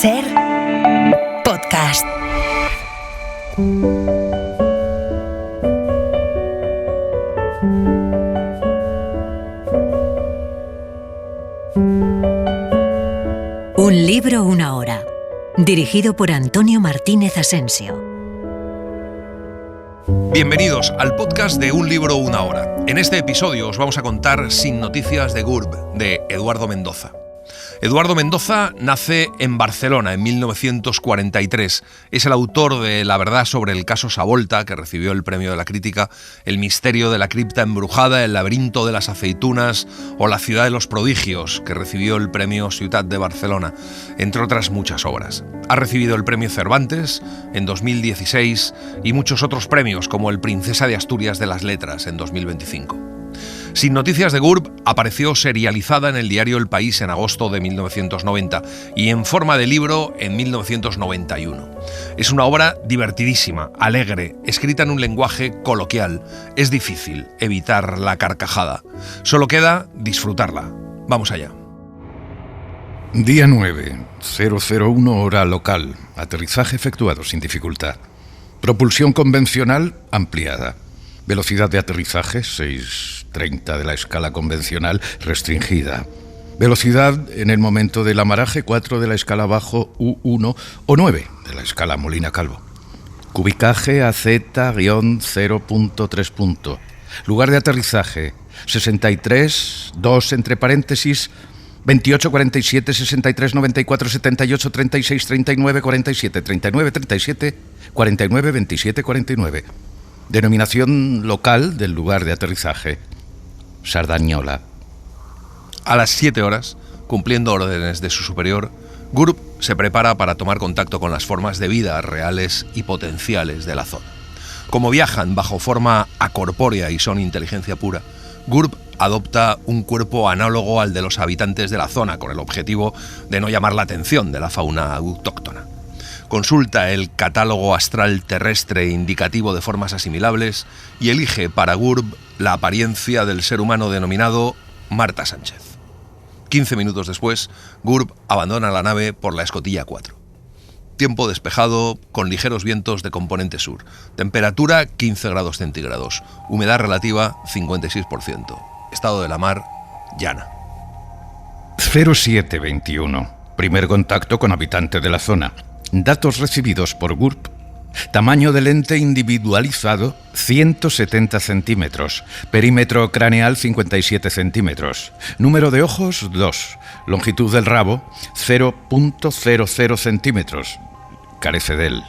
SER Podcast. Un libro, una hora. Dirigido por Antonio Martínez Asensio. Bienvenidos al podcast de Un libro, una hora. En este episodio os vamos a contar Sin noticias de GURB, de Eduardo Mendoza. Eduardo Mendoza nace en Barcelona en 1943. Es el autor de La verdad sobre el caso Savolta, que recibió el premio de la crítica, El misterio de la cripta embrujada, El laberinto de las aceitunas o La ciudad de los prodigios, que recibió el premio Ciutat de Barcelona, entre otras muchas obras. Ha recibido el premio Cervantes en 2016 y muchos otros premios, como el Princesa de Asturias de las Letras en 2025. Sin noticias de GURB apareció serializada en el diario El País en agosto de 1990 y en forma de libro en 1991. Es una obra divertidísima, alegre, escrita en un lenguaje coloquial. Es difícil evitar la carcajada. Solo queda disfrutarla. Vamos allá. Día 9, 001 hora local. Aterrizaje efectuado sin dificultad. Propulsión convencional ampliada. Velocidad de aterrizaje 6:30 de la escala convencional restringida. Velocidad en el momento del amaraje 4 de la escala bajo U1 o 9 de la escala Molina Calvo. Cubicaje AZ-0.3. Lugar de aterrizaje 63, 2 entre paréntesis, 28, 47, 63, 94, 78, 36, 39, 47, 39, 37, 49, 27, 49. Denominación local del lugar de aterrizaje: Sardañola. A las 7 horas, cumpliendo órdenes de su superior, GURB se prepara para tomar contacto con las formas de vida reales y potenciales de la zona. Como viajan bajo forma acorpórea y son inteligencia pura, GURB adopta un cuerpo análogo al de los habitantes de la zona, con el objetivo de no llamar la atención de la fauna autóctona. Consulta el catálogo astral terrestre indicativo de formas asimilables y elige para GURB la apariencia del ser humano denominado Marta Sánchez. 15 minutos después, GURB abandona la nave por la escotilla 4. Tiempo despejado, con ligeros vientos de componente sur. Temperatura 15 grados centígrados. Humedad relativa 56%. Estado de la mar llana. 0721. Primer contacto con habitante de la zona. Datos recibidos por GURB. Tamaño de lente individualizado 170 centímetros. Perímetro craneal 57 centímetros. Número de ojos 2. Longitud del rabo 0.00 centímetros. Carece de él.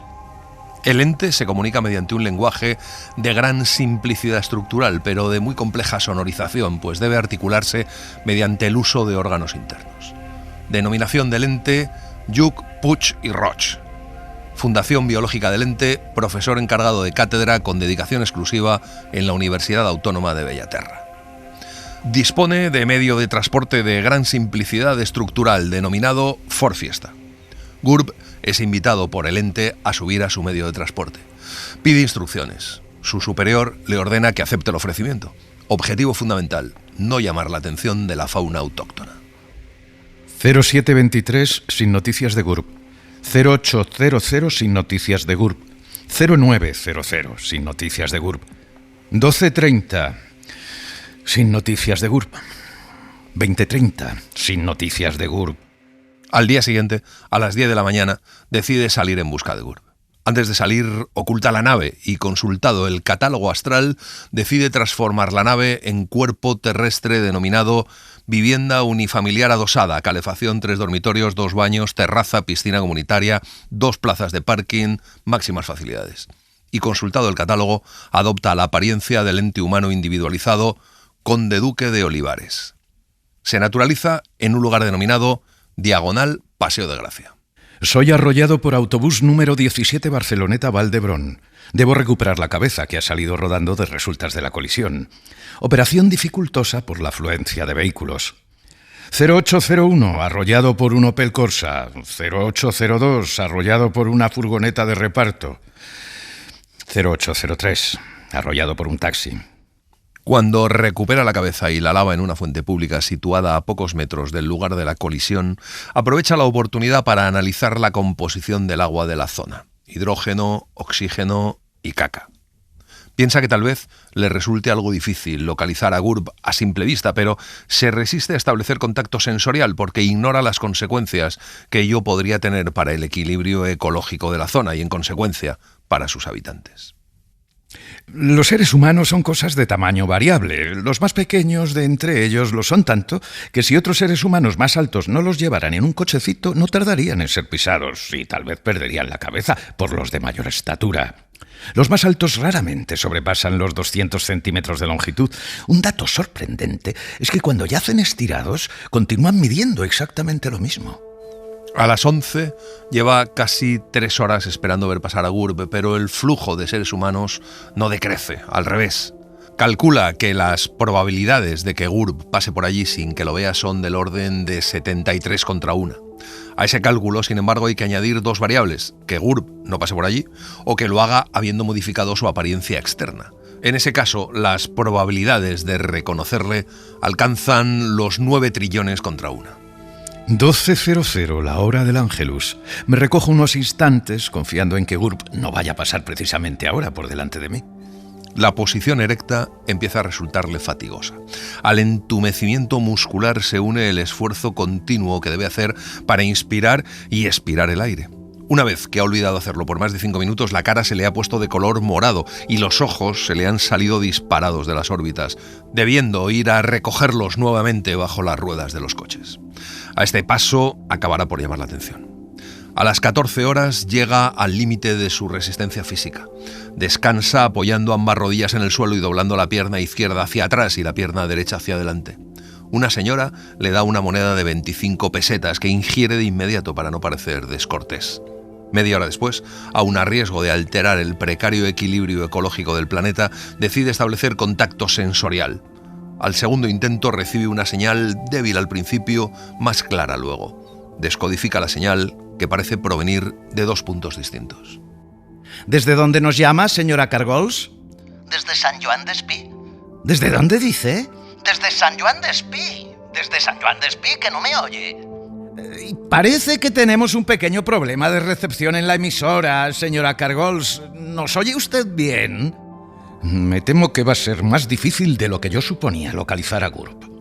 El ente se comunica mediante un lenguaje de gran simplicidad estructural, pero de muy compleja sonorización, pues debe articularse mediante el uso de órganos internos. Denominación del ente: Lluc, Puig i Roig. Fundación Biológica del Ente, profesor encargado de cátedra con dedicación exclusiva en la Universidad Autónoma de Bellaterra. Dispone de medio de transporte de gran simplicidad estructural denominado Ford Fiesta. GURB es invitado por el ente a subir a su medio de transporte. Pide instrucciones. Su superior le ordena que acepte el ofrecimiento. Objetivo fundamental: no llamar la atención de la fauna autóctona. 0723 sin noticias de GURB. 0800 sin noticias de GURB. 0900 sin noticias de GURB. 12:30 sin noticias de GURB. 20:30 sin noticias de GURB. Al día siguiente, a las 10 de la mañana, decide salir en busca de GURB. Antes de salir, oculta la nave y, consultado el catálogo astral, decide transformar la nave en cuerpo terrestre denominado Vivienda Unifamiliar Adosada, calefacción, 3 dormitorios, 2 baños, terraza, piscina comunitaria, 2 plazas de parking, máximas facilidades. Y, consultado el catálogo, adopta la apariencia del ente humano individualizado Conde Duque de Olivares. Se naturaliza en un lugar denominado Diagonal Paseo de Gracia. Soy arrollado por autobús número 17 Barceloneta Valdebrón. Debo recuperar la cabeza, que ha salido rodando de resultas de la colisión. Operación dificultosa por la afluencia de vehículos. 0801, arrollado por un Opel Corsa. 0802, arrollado por una furgoneta de reparto. 0803, arrollado por un taxi. Cuando recupera la cabeza y la lava en una fuente pública situada a pocos metros del lugar de la colisión, aprovecha la oportunidad para analizar la composición del agua de la zona: hidrógeno, oxígeno y caca. Piensa que tal vez le resulte algo difícil localizar a GURB a simple vista, pero se resiste a establecer contacto sensorial porque ignora las consecuencias que ello podría tener para el equilibrio ecológico de la zona y, en consecuencia, para sus habitantes. Los seres humanos son cosas de tamaño variable. Los más pequeños de entre ellos lo son tanto que si otros seres humanos más altos no los llevaran en un cochecito, no tardarían en ser pisados y tal vez perderían la cabeza por los de mayor estatura. Los más altos raramente sobrepasan los 200 centímetros de longitud. Un dato sorprendente es que cuando yacen estirados, continúan midiendo exactamente lo mismo. A las 11 lleva casi 3 horas esperando ver pasar a GURB, pero el flujo de seres humanos no decrece, al revés. Calcula que las probabilidades de que GURB pase por allí sin que lo vea son del orden de 73 contra 1. A ese cálculo, sin embargo, hay que añadir 2 variables: que GURB no pase por allí o que lo haga habiendo modificado su apariencia externa. En ese caso, las probabilidades de reconocerle alcanzan los 9 trillones contra 1. 12:00, la hora del Ángelus. Me recojo unos instantes confiando en que GURB no vaya a pasar precisamente ahora por delante de mí. La posición erecta empieza a resultarle fatigosa. Al entumecimiento muscular se une el esfuerzo continuo que debe hacer para inspirar y expirar el aire. Una vez que ha olvidado hacerlo por más de 5 minutos, la cara se le ha puesto de color morado y los ojos se le han salido disparados de las órbitas, debiendo ir a recogerlos nuevamente bajo las ruedas de los coches. A este paso acabará por llamar la atención. A las 14 horas llega al límite de su resistencia física. Descansa apoyando ambas rodillas en el suelo y doblando la pierna izquierda hacia atrás y la pierna derecha hacia adelante. Una señora le da una moneda de 25 pesetas que ingiere de inmediato para no parecer descortés. Media hora después, aun a riesgo de alterar el precario equilibrio ecológico del planeta, decide establecer contacto sensorial. Al segundo intento recibe una señal débil al principio, más clara luego. Descodifica la señal, que parece provenir de 2 puntos distintos. ¿Desde dónde nos llama, señora Cargols? Desde Sant Joan d'Espí. ¿Desde dónde dice? Desde Sant Joan d'Espí. Desde Sant Joan d'Espí, que no me oye. Parece que tenemos un pequeño problema de recepción en la emisora, señora Cargols. ¿Nos oye usted bien? Me temo que va a ser más difícil de lo que yo suponía localizar a GURB.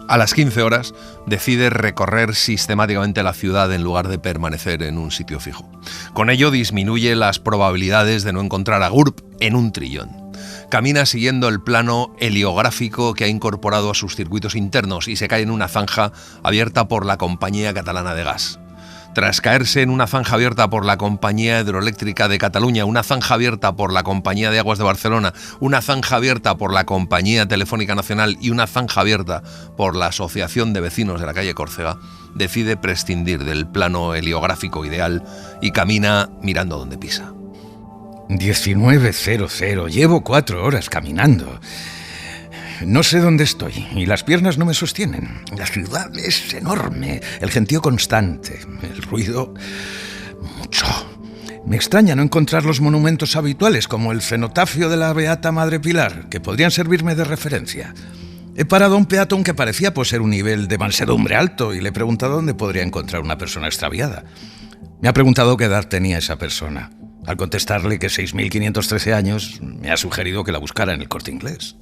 A las 15 horas decide recorrer sistemáticamente la ciudad en lugar de permanecer en un sitio fijo. Con ello disminuye las probabilidades de no encontrar a GURB en 1 trillón. Camina siguiendo el plano heliográfico que ha incorporado a sus circuitos internos y se cae en una zanja abierta por la Compañía Catalana de Gas. Tras caerse en una zanja abierta por la Compañía Hidroeléctrica de Cataluña, una zanja abierta por la Compañía de Aguas de Barcelona, una zanja abierta por la Compañía Telefónica Nacional y una zanja abierta por la Asociación de Vecinos de la calle Córcega, decide prescindir del plano heliográfico ideal y camina mirando donde pisa. 19:00, llevo 4 horas caminando. No sé dónde estoy y las piernas no me sostienen. La ciudad es enorme, el gentío constante, el ruido mucho. Me extraña no encontrar los monumentos habituales como el cenotafio de la Beata Madre Pilar, que podrían servirme de referencia. He parado a un peatón que parecía poseer un nivel de mansedumbre alto y le he preguntado dónde podría encontrar una persona extraviada. Me ha preguntado qué edad tenía esa persona. Al contestarle que 6.513 años, me ha sugerido que la buscara en el Corte Inglés.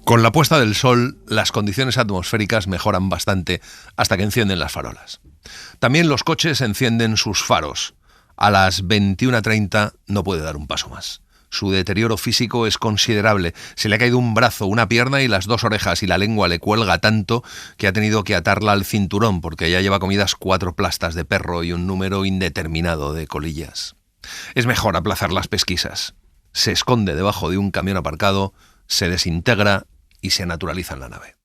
Con la puesta del sol, las condiciones atmosféricas mejoran bastante hasta que encienden las farolas. También los coches encienden sus faros. A las 21:30 no puede dar un paso más. Su deterioro físico es considerable. Se le ha caído un brazo, una pierna y las 2 orejas, y la lengua le cuelga tanto que ha tenido que atarla al cinturón porque ya lleva comidas 4 plastas de perro y un número indeterminado de colillas. Es mejor aplazar las pesquisas. Se esconde debajo de un camión aparcado, se desintegra y se naturaliza en la nave.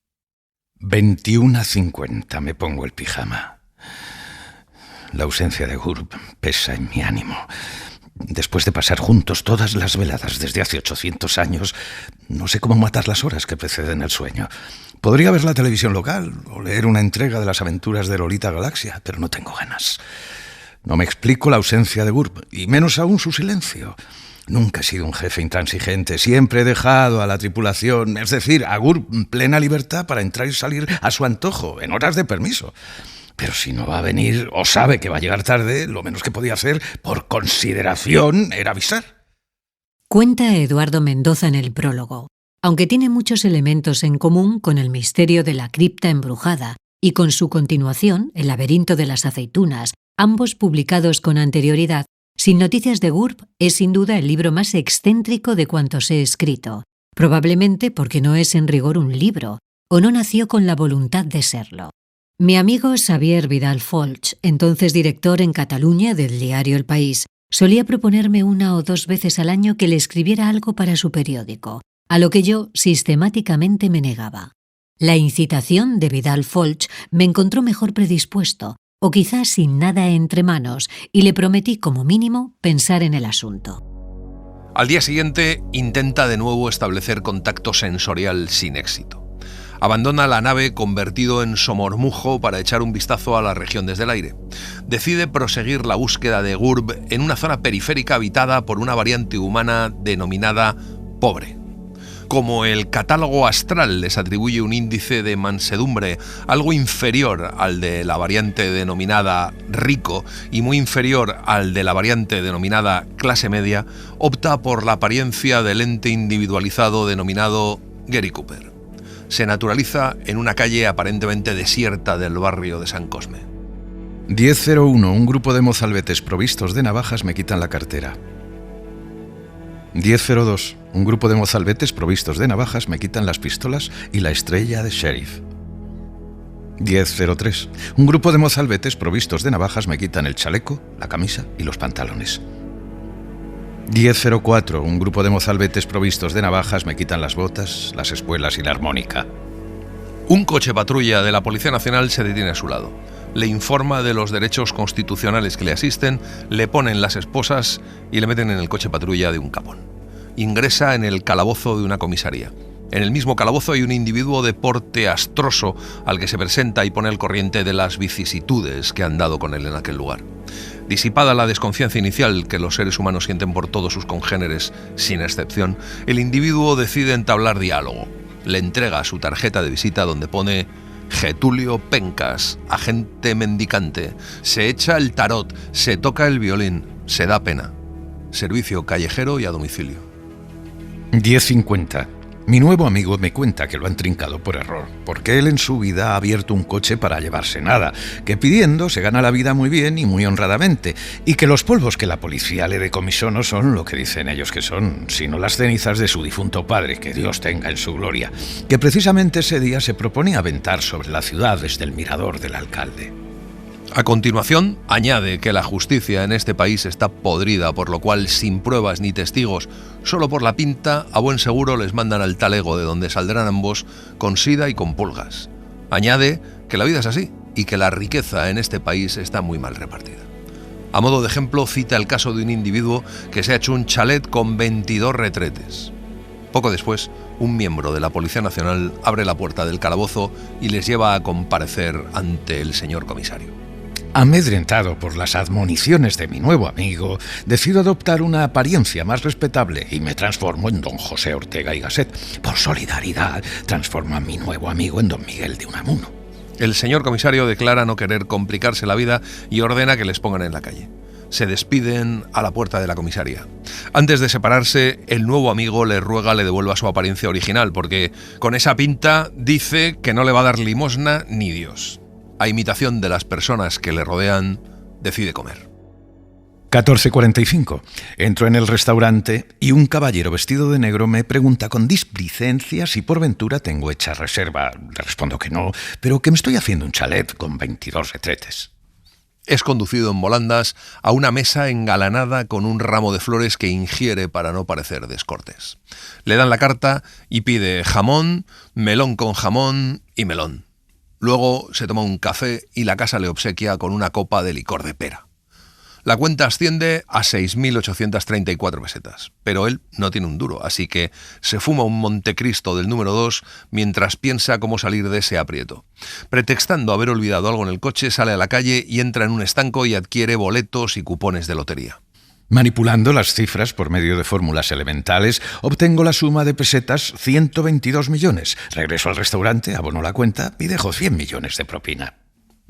21:50, me pongo el pijama. La ausencia de GURB pesa en mi ánimo. Después de pasar juntos todas las veladas desde hace 800 años, no sé cómo matar las horas que preceden el sueño. Podría ver la televisión local o leer una entrega de las aventuras de Lolita Galaxia, pero no tengo ganas. No me explico la ausencia de GURB, y menos aún su silencio. Nunca he sido un jefe intransigente, siempre he dejado a la tripulación, es decir, a GURB, plena libertad para entrar y salir a su antojo, en horas de permiso. Pero si no va a venir o sabe que va a llegar tarde, lo menos que podía hacer, por consideración, era avisar. Cuenta Eduardo Mendoza en el prólogo. Aunque tiene muchos elementos en común con el misterio de la cripta embrujada y con su continuación, El laberinto de las aceitunas, ambos publicados con anterioridad, Sin noticias de GURB es sin duda el libro más excéntrico de cuantos he escrito, probablemente porque no es en rigor un libro, o no nació con la voluntad de serlo. Mi amigo Xavier Vidal Folch, entonces director en Cataluña del diario El País, solía proponerme 1 o 2 veces al año que le escribiera algo para su periódico, a lo que yo sistemáticamente me negaba. La incitación de Vidal Folch me encontró mejor predispuesto, o quizás sin nada entre manos, y le prometí como mínimo pensar en el asunto. Al día siguiente intenta de nuevo establecer contacto sensorial sin éxito. Abandona la nave convertido en somormujo para echar un vistazo a la región desde el aire. Decide proseguir la búsqueda de GURB en una zona periférica habitada por una variante humana denominada pobre. Como el catálogo astral les atribuye un índice de mansedumbre algo inferior al de la variante denominada rico y muy inferior al de la variante denominada clase media, opta por la apariencia del ente individualizado denominado Gary Cooper. Se naturaliza en una calle aparentemente desierta del barrio de San Cosme. 10:01, un grupo de mozalbetes provistos de navajas me quitan la cartera. 10:02, un grupo de mozalbetes provistos de navajas me quitan las pistolas y la estrella de sheriff. 10:03, un grupo de mozalbetes provistos de navajas me quitan el chaleco, la camisa y los pantalones. 10:04, un grupo de mozalbetes provistos de navajas me quitan las botas, las espuelas y la armónica. Un coche patrulla de la Policía Nacional se detiene a su lado. Le informa de los derechos constitucionales que le asisten, le ponen las esposas y le meten en el coche patrulla de un capón. Ingresa en el calabozo de una comisaría. En el mismo calabozo hay un individuo de porte astroso al que se presenta y pone al corriente de las vicisitudes que han dado con él en aquel lugar. Disipada la desconfianza inicial que los seres humanos sienten por todos sus congéneres, sin excepción, el individuo decide entablar diálogo. Le entrega su tarjeta de visita donde pone Getulio Pencas, agente mendicante. Se echa el tarot, se toca el violín, se da pena. Servicio callejero y a domicilio. 10:50. Mi nuevo amigo me cuenta que lo han trincado por error, porque él en su vida ha abierto un coche para llevarse nada, que pidiendo se gana la vida muy bien y muy honradamente, y que los polvos que la policía le decomisó no son lo que dicen ellos que son, sino las cenizas de su difunto padre, que Dios tenga en su gloria, que precisamente ese día se proponía aventar sobre la ciudad desde el mirador del alcalde. A continuación, añade que la justicia en este país está podrida, por lo cual, sin pruebas ni testigos, solo por la pinta, a buen seguro les mandan al talego, de donde saldrán ambos con sida y con pulgas. Añade que la vida es así y que la riqueza en este país está muy mal repartida. A modo de ejemplo, cita el caso de un individuo que se ha hecho un chalet con 22 retretes. Poco después, un miembro de la Policía Nacional abre la puerta del calabozo y les lleva a comparecer ante el señor comisario. Amedrentado por las admoniciones de mi nuevo amigo, decido adoptar una apariencia más respetable y me transformo en don José Ortega y Gasset. Por solidaridad, transformo a mi nuevo amigo en don Miguel de Unamuno. El señor comisario declara no querer complicarse la vida y ordena que les pongan en la calle. Se despiden a la puerta de la comisaría. Antes de separarse, el nuevo amigo le ruega le devuelva su apariencia original, porque con esa pinta dice que no le va a dar limosna ni Dios. A imitación de las personas que le rodean, decide comer. 14:45. Entro en el restaurante y un caballero vestido de negro me pregunta con displicencia si por ventura tengo hecha reserva. Le respondo que no, pero que me estoy haciendo un chalet con 22 retretes. Es conducido en volandas a una mesa engalanada con un ramo de flores que ingiere para no parecer descortés. Le dan la carta y pide jamón, melón con jamón y melón. Luego se toma un café y la casa le obsequia con una copa de licor de pera. La cuenta asciende a 6.834 pesetas, pero él no tiene un duro, así que se fuma un Montecristo del número 2 mientras piensa cómo salir de ese aprieto. Pretextando haber olvidado algo en el coche, sale a la calle y entra en un estanco y adquiere boletos y cupones de lotería. Manipulando las cifras por medio de fórmulas elementales, obtengo la suma de pesetas 122 millones. Regreso al restaurante, abono la cuenta y dejo 100 millones de propina.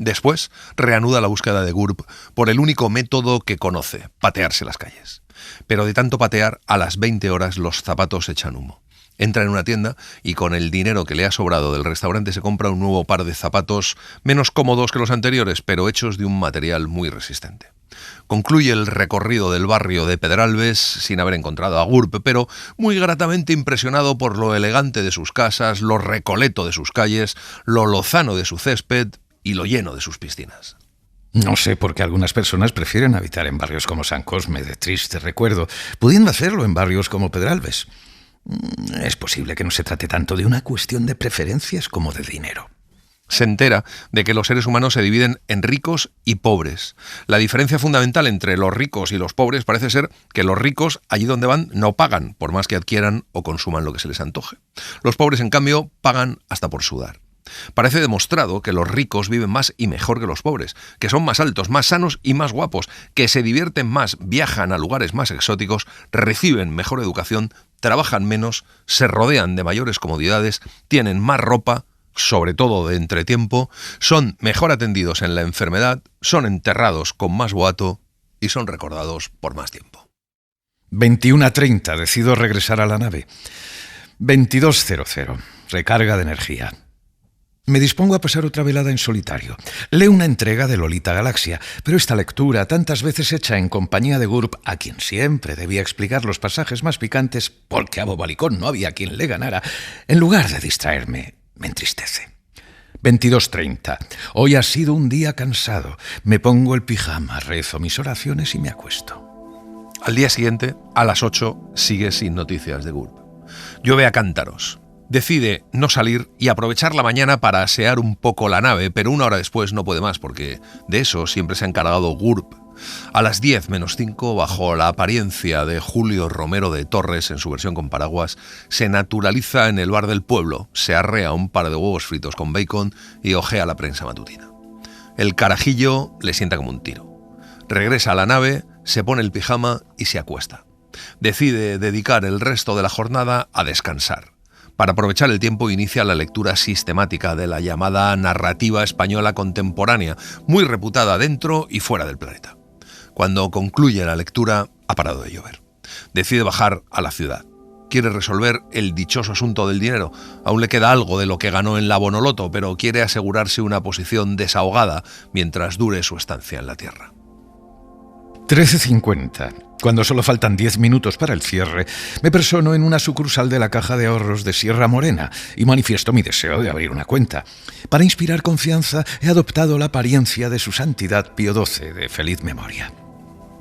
Después, reanuda la búsqueda de GURB por el único método que conoce, patearse las calles. Pero de tanto patear, a las 20 horas los zapatos echan humo. Entra en una tienda y con el dinero que le ha sobrado del restaurante se compra un nuevo par de zapatos menos cómodos que los anteriores, pero hechos de un material muy resistente. Concluye el recorrido del barrio de Pedralbes sin haber encontrado a GURB, pero muy gratamente impresionado por lo elegante de sus casas, lo recoleto de sus calles, lo lozano de su césped y lo lleno de sus piscinas. No sé por qué algunas personas prefieren habitar en barrios como San Cosme de triste recuerdo, pudiendo hacerlo en barrios como Pedralbes. Es posible que no se trate tanto de una cuestión de preferencias como de dinero. Se entera de que los seres humanos se dividen en ricos y pobres. La diferencia fundamental entre los ricos y los pobres parece ser que los ricos, allí donde van, no pagan, por más que adquieran o consuman lo que se les antoje. Los pobres, en cambio, pagan hasta por sudar. Parece demostrado que los ricos viven más y mejor que los pobres, que son más altos, más sanos y más guapos, que se divierten más, viajan a lugares más exóticos, reciben mejor educación, trabajan menos, se rodean de mayores comodidades, tienen más ropa, sobre todo de entretiempo, son mejor atendidos en la enfermedad, son enterrados con más boato y son recordados por más tiempo. 21:30, decido regresar a la nave. 22:00, recarga de energía. Me dispongo a pasar otra velada en solitario. Leo una entrega de Lolita Galaxia, pero esta lectura, tantas veces hecha en compañía de GURB, a quien siempre debía explicar los pasajes más picantes, porque a Bobalicón no había quien le ganara, en lugar de distraerme, me entristece. 22:30. Hoy ha sido un día cansado. Me pongo el pijama, rezo mis oraciones y me acuesto. Al día siguiente, a las 8, sigue sin noticias de GURB. Llueve a cántaros. Decide no salir y aprovechar la mañana para asear un poco la nave, pero una hora después no puede más porque de eso siempre se ha encargado GURB. A las 10:05, bajo la apariencia de Julio Romero de Torres en su versión con paraguas, se naturaliza en el bar del pueblo, se arrea un par de huevos fritos con bacon y ojea la prensa matutina. El carajillo le sienta como un tiro. Regresa a la nave, se pone el pijama y se acuesta. Decide dedicar el resto de la jornada a descansar. Para aprovechar el tiempo inicia la lectura sistemática de la llamada narrativa española contemporánea, muy reputada dentro y fuera del planeta. Cuando concluye la lectura, ha parado de llover. Decide bajar a la ciudad. Quiere resolver el dichoso asunto del dinero. Aún le queda algo de lo que ganó en la Bonoloto, pero quiere asegurarse una posición desahogada mientras dure su estancia en la Tierra. 13:50. Cuando solo faltan 10 minutos para el cierre, me persono en una sucursal de la Caja de Ahorros de Sierra Morena y manifiesto mi deseo de abrir una cuenta. Para inspirar confianza, he adoptado la apariencia de su santidad Pío XII, de feliz memoria.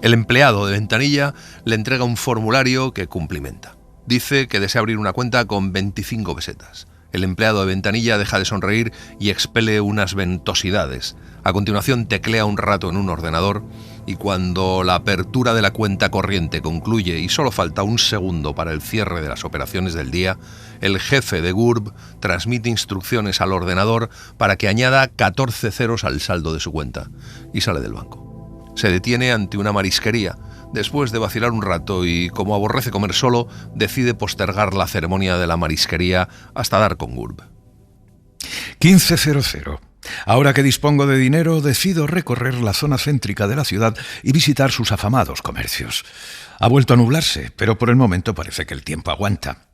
El empleado de ventanilla le entrega un formulario que cumplimenta. Dice que desea abrir una cuenta con 25 pesetas. El empleado de ventanilla deja de sonreír y expele unas ventosidades. A continuación teclea un rato en un ordenador y cuando la apertura de la cuenta corriente concluye y solo falta un segundo para el cierre de las operaciones del día, el jefe de GURB transmite instrucciones al ordenador para que añada 14 ceros al saldo de su cuenta y sale del banco. Se detiene ante una marisquería. Después de vacilar un rato y, como aborrece comer solo, decide postergar la ceremonia de la marisquería hasta dar con GURB. 15:00. Ahora que dispongo de dinero, decido recorrer la zona céntrica de la ciudad y visitar sus afamados comercios. Ha vuelto a nublarse, pero por el momento parece que el tiempo aguanta.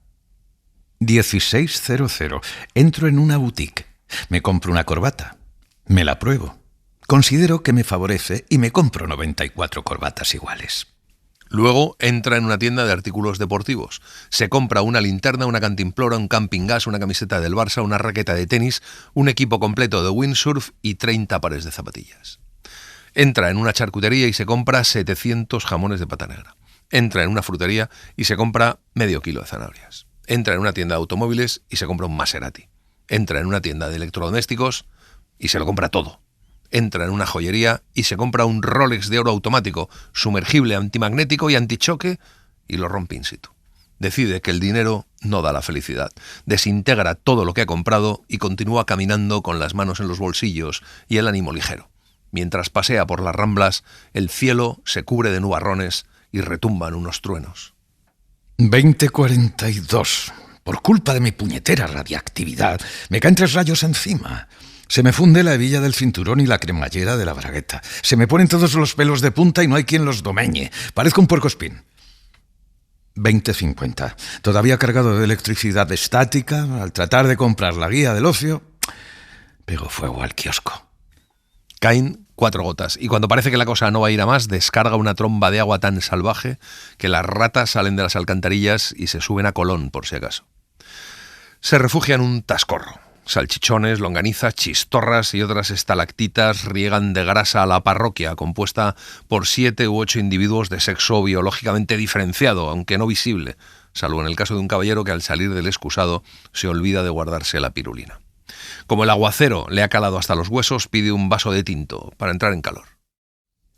16:00. Entro en una boutique. Me compro una corbata. Me la pruebo. Considero que me favorece y me compro 94 corbatas iguales. Luego entra en una tienda de artículos deportivos. Se compra una linterna, una cantimplora, un camping gas, una camiseta del Barça, una raqueta de tenis, un equipo completo de windsurf y 30 pares de zapatillas. Entra en una charcutería y se compra 700 jamones de pata negra. Entra en una frutería y se compra medio kilo de zanahorias. Entra en una tienda de automóviles y se compra un Maserati. Entra en una tienda de electrodomésticos y se lo compra todo. entra en una joyería y se compra un Rolex de oro automático, sumergible, antimagnético y antichoque, y lo rompe in situ. Decide que el dinero no da la felicidad, desintegra todo lo que ha comprado y continúa caminando con las manos en los bolsillos y el ánimo ligero. Mientras pasea por las Ramblas, el cielo se cubre de nubarrones y retumban unos truenos. 20:42. Por culpa de mi puñetera radiactividad, me caen 3 rayos encima. Se me funde la hebilla del cinturón y la cremallera de la bragueta. Se me ponen todos los pelos de punta y no hay quien los domeñe. Parezco un puercoespín. 20:50. Todavía cargado de electricidad estática, al tratar de comprar la guía del ocio, pego fuego al kiosco. Caen 4 gotas, y cuando parece que la cosa no va a ir a más, descarga una tromba de agua tan salvaje que las ratas salen de las alcantarillas y se suben a Colón, por si acaso. Se refugia en un tascorro. Salchichones, longanizas, chistorras y otras estalactitas riegan de grasa a la parroquia, compuesta por 7 u 8 individuos de sexo biológicamente diferenciado, aunque no visible, salvo en el caso de un caballero que al salir del excusado se olvida de guardarse la pirulina. Como el aguacero le ha calado hasta los huesos, pide un vaso de tinto para entrar en calor.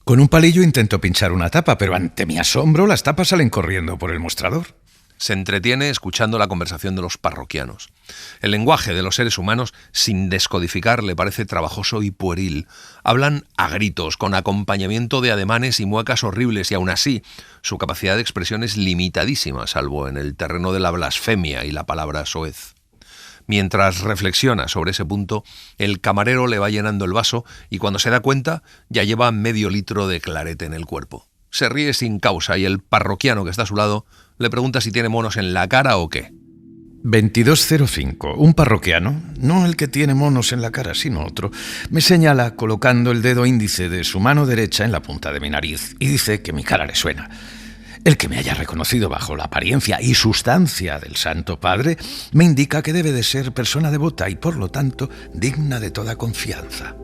Con un palillo intento pinchar una tapa, pero ante mi asombro las tapas salen corriendo por el mostrador. Se entretiene escuchando la conversación de los parroquianos. El lenguaje de los seres humanos, sin descodificar, le parece trabajoso y pueril. Hablan a gritos, con acompañamiento de ademanes y muecas horribles, y aún así, su capacidad de expresión es limitadísima, salvo en el terreno de la blasfemia y la palabra soez. Mientras reflexiona sobre ese punto, el camarero le va llenando el vaso y cuando se da cuenta ya lleva medio litro de clarete en el cuerpo. Se ríe sin causa y el parroquiano que está a su lado le pregunta si tiene monos en la cara o qué. 22:05. Un parroquiano, no el que tiene monos en la cara, sino otro, me señala colocando el dedo índice de su mano derecha en la punta de mi nariz y dice que mi cara le suena. El que me haya reconocido bajo la apariencia y sustancia del Santo Padre me indica que debe de ser persona devota y, por lo tanto, digna de toda confianza.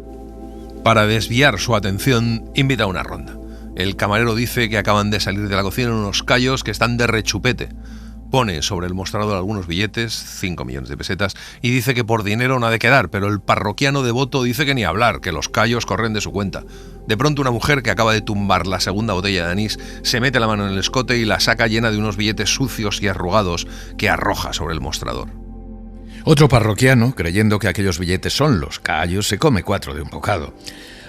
Para desviar su atención, invita a una ronda. El camarero dice que acaban de salir de la cocina unos callos que están de rechupete. Pone sobre el mostrador algunos billetes, 5 millones de pesetas, y dice que por dinero no ha de quedar, pero el parroquiano devoto dice que ni hablar, que los callos corren de su cuenta. De pronto una mujer que acaba de tumbar la segunda botella de anís se mete la mano en el escote y la saca llena de unos billetes sucios y arrugados que arroja sobre el mostrador. Otro parroquiano, creyendo que aquellos billetes son los callos, se come 4 de un bocado.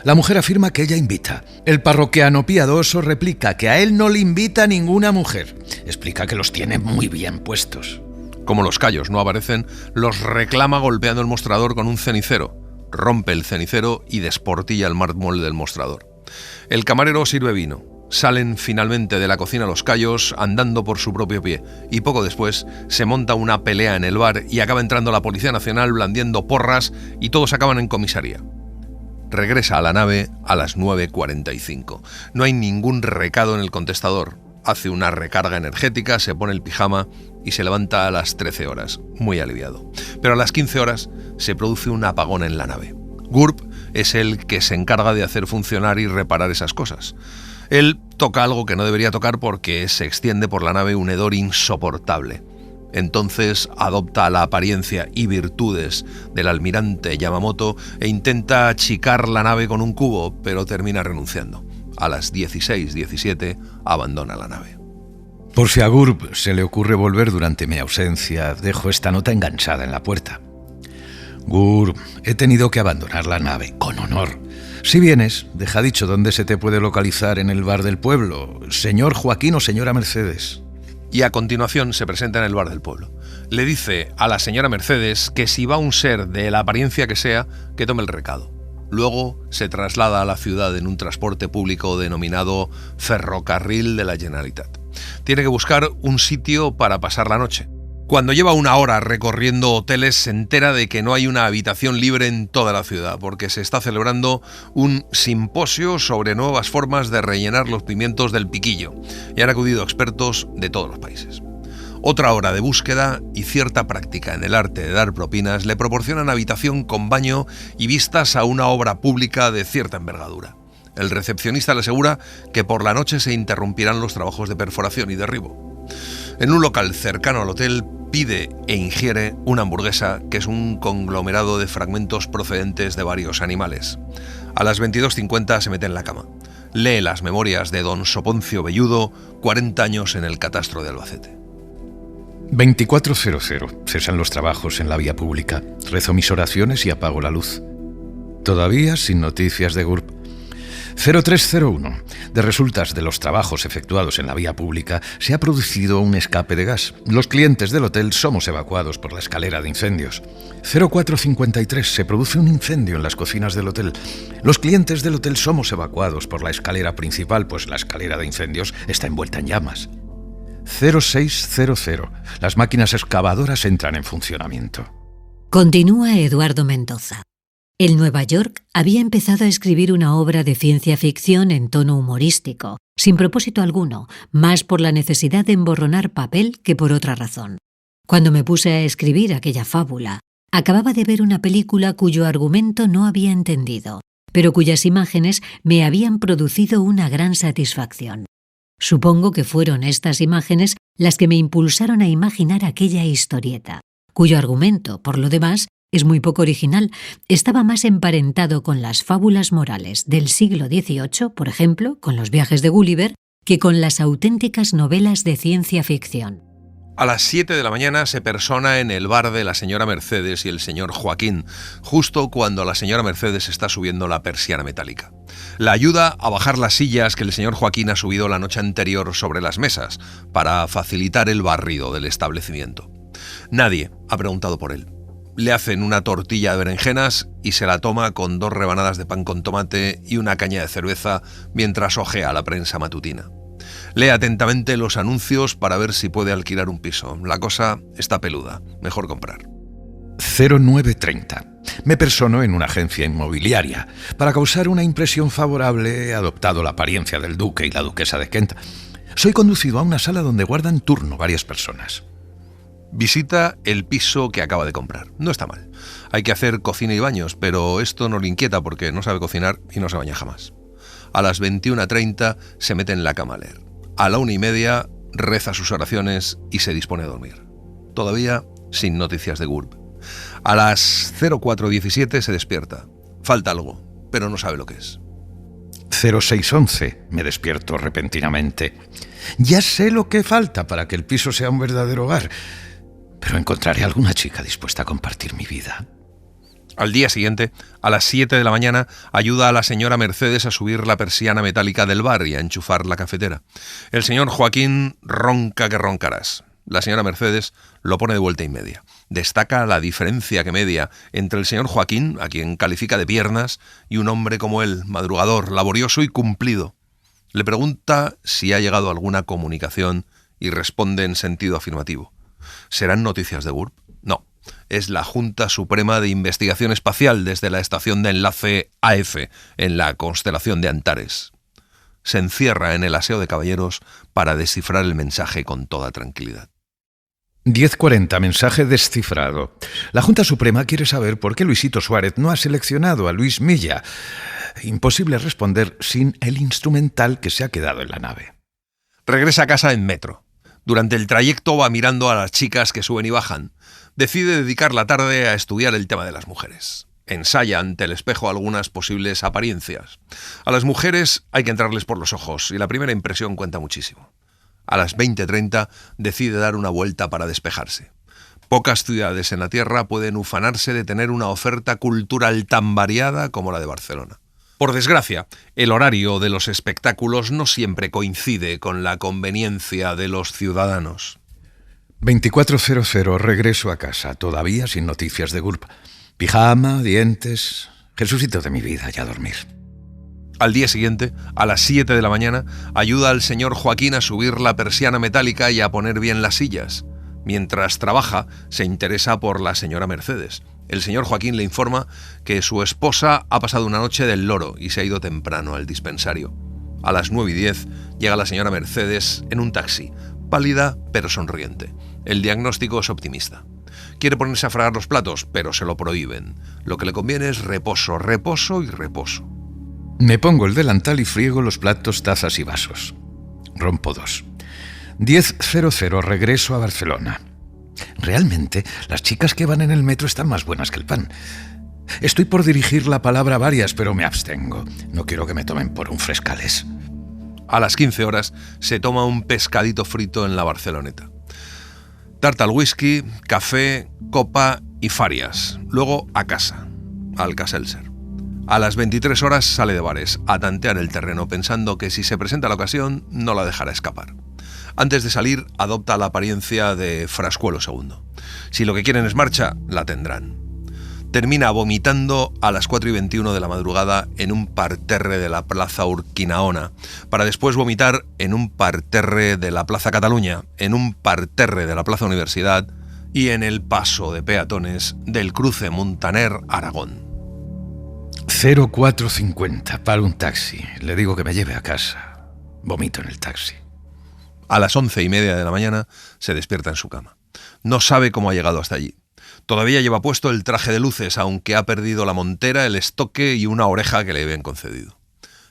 La mujer afirma que ella invita. El parroquiano piadoso replica que a él no le invita ninguna mujer. Explica que los tiene muy bien puestos. Como los callos no aparecen, los reclama golpeando el mostrador con un cenicero. Rompe el cenicero y desportilla el mármol del mostrador. El camarero sirve vino. Salen finalmente de la cocina los callos andando por su propio pie y poco después se monta una pelea en el bar y acaba entrando la Policía Nacional blandiendo porras y todos acaban en comisaría. Regresa a la nave a las 9:45. No hay ningún recado en el contestador. Hace una recarga energética, se pone el pijama y se levanta a las 13 horas, muy aliviado. Pero a las 15 horas se produce un apagón en la nave. GURB es el que se encarga de hacer funcionar y reparar esas cosas. Él toca algo que no debería tocar porque se extiende por la nave un hedor insoportable. Entonces adopta la apariencia y virtudes del almirante Yamamoto e intenta achicar la nave con un cubo, pero termina renunciando. A las 16:17 abandona la nave. Por si a GURB se le ocurre volver durante mi ausencia, dejo esta nota enganchada en la puerta. GURB, he tenido que abandonar la nave, con honor. Si vienes, deja dicho dónde se te puede localizar en el bar del pueblo, señor Joaquín o señora Mercedes. Y a continuación se presenta en el bar del pueblo. Le dice a la señora Mercedes que si va un ser de la apariencia que sea, que tome el recado. Luego se traslada a la ciudad en un transporte público denominado Ferrocarril de la Generalitat. Tiene que buscar un sitio para pasar la noche. Cuando lleva 1 hora recorriendo hoteles, se entera de que no hay una habitación libre en toda la ciudad, porque se está celebrando un simposio sobre nuevas formas de rellenar los pimientos del piquillo, y han acudido expertos de todos los países. Otra hora de búsqueda y cierta práctica en el arte de dar propinas le proporcionan habitación con baño y vistas a una obra pública de cierta envergadura. El recepcionista le asegura que por la noche se interrumpirán los trabajos de perforación y derribo. En un local cercano al hotel pide e ingiere una hamburguesa que es un conglomerado de fragmentos procedentes de varios animales. A las 22:50 se mete en la cama. Lee las memorias de don Soponcio Velludo, 40 años en el catastro de Albacete. 24:00. Cesan los trabajos en la vía pública. Rezo mis oraciones y apago la luz. Todavía sin noticias de GURB. 03:01. De resultas de los trabajos efectuados en la vía pública, se ha producido un escape de gas. Los clientes del hotel somos evacuados por la escalera de incendios. 04:53. Se produce un incendio en las cocinas del hotel. Los clientes del hotel somos evacuados por la escalera principal, pues la escalera de incendios está envuelta en llamas. 06:00. Las máquinas excavadoras entran en funcionamiento. Continúa Eduardo Mendoza. En Nueva York había empezado a escribir una obra de ciencia ficción en tono humorístico, sin propósito alguno, más por la necesidad de emborronar papel que por otra razón. Cuando me puse a escribir aquella fábula, acababa de ver una película cuyo argumento no había entendido, pero cuyas imágenes me habían producido una gran satisfacción. Supongo que fueron estas imágenes las que me impulsaron a imaginar aquella historieta, cuyo argumento, por lo demás, es muy poco original. Estaba más emparentado con las fábulas morales del siglo XVIII, por ejemplo, con los viajes de Gulliver, que con las auténticas novelas de ciencia ficción. A las 7 de la mañana se persona en el bar de la señora Mercedes y el señor Joaquín, justo cuando la señora Mercedes está subiendo la persiana metálica. La ayuda a bajar las sillas que el señor Joaquín ha subido la noche anterior sobre las mesas, para facilitar el barrido del establecimiento. Nadie ha preguntado por él. Le hacen una tortilla de berenjenas y se la toma con 2 rebanadas de pan con tomate y una caña de cerveza mientras hojea la prensa matutina. Lee atentamente los anuncios para ver si puede alquilar un piso. La cosa está peluda, mejor comprar. 09:30. Me persono en una agencia inmobiliaria. Para causar una impresión favorable he adoptado la apariencia del duque y la duquesa de Kent. Soy conducido a una sala donde guardan turno varias personas. Visita el piso que acaba de comprar. No está mal. Hay que hacer cocina y baños, pero esto no le inquieta porque no sabe cocinar y no se baña jamás. A las 21:30 se mete en la cama a leer. A la 1:30 reza sus oraciones y se dispone a dormir. Todavía sin noticias de GURB. A las 04:17 se despierta. Falta algo, pero no sabe lo que es. 06:11. Me despierto repentinamente. Ya sé lo que falta para que el piso sea un verdadero hogar, pero encontraré alguna chica dispuesta a compartir mi vida. Al día siguiente, a las 7 de la mañana, ayuda a la señora Mercedes a subir la persiana metálica del bar y a enchufar la cafetera. El señor Joaquín ronca que roncarás. La señora Mercedes lo pone de vuelta y media. Destaca la diferencia que media entre el señor Joaquín, a quien califica de piernas, y un hombre como él, madrugador, laborioso y cumplido. Le pregunta si ha llegado alguna comunicación y responde en sentido afirmativo. ¿Serán noticias de GURB? No. Es la Junta Suprema de Investigación Espacial desde la estación de enlace AF en la constelación de Antares. Se encierra en el aseo de caballeros para descifrar el mensaje con toda tranquilidad. 10:40. Mensaje descifrado. La Junta Suprema quiere saber por qué Luisito Suárez no ha seleccionado a Luis Milla. Imposible responder sin el instrumental que se ha quedado en la nave. Regresa a casa en metro. Durante el trayecto va mirando a las chicas que suben y bajan. Decide dedicar la tarde a estudiar el tema de las mujeres. Ensaya ante el espejo algunas posibles apariencias. A las mujeres hay que entrarles por los ojos y la primera impresión cuenta muchísimo. A las 20:30 decide dar una vuelta para despejarse. Pocas ciudades en la Tierra pueden ufanarse de tener una oferta cultural tan variada como la de Barcelona. Por desgracia, el horario de los espectáculos no siempre coincide con la conveniencia de los ciudadanos. 24:00. Regreso a casa, todavía sin noticias de GURB. Pijama, dientes... Jesucito de mi vida, ya a dormir. Al día siguiente, a las 7 de la mañana, ayuda al señor Joaquín a subir la persiana metálica y a poner bien las sillas. Mientras trabaja, se interesa por la señora Mercedes. El señor Joaquín le informa que su esposa ha pasado una noche del loro y se ha ido temprano al dispensario. A las 9:10 llega la señora Mercedes en un taxi, pálida pero sonriente. El diagnóstico es optimista. Quiere ponerse a fregar los platos, pero se lo prohíben. Lo que le conviene es reposo, reposo y reposo. Me pongo el delantal y friego los platos, tazas y vasos. Rompo 2. 10:00. Regreso a Barcelona. Realmente, las chicas que van en el metro están más buenas que el pan. Estoy por dirigir la palabra a varias, pero me abstengo. No quiero que me tomen por un frescales. A las 15 horas se toma un pescadito frito en la Barceloneta. Tarta al whisky, café, copa y farias. Luego a casa, al Caselser. A las 23 horas sale de bares, a tantear el terreno, pensando que si se presenta la ocasión, no la dejará escapar. Antes de salir, adopta la apariencia de Frascuelo II. Si lo que quieren es marcha, la tendrán. Termina vomitando a las 4:21 de la madrugada en un parterre de la Plaza Urquinaona, para después vomitar en un parterre de la Plaza Cataluña, en un parterre de la Plaza Universidad y en el paso de peatones del cruce Montaner-Aragón. 0450, para un taxi. Le digo que me lleve a casa. Vomito en el taxi. A las 11:30 de la mañana se despierta en su cama. No sabe cómo ha llegado hasta allí. Todavía lleva puesto el traje de luces, aunque ha perdido la montera, el estoque y una oreja que le habían concedido.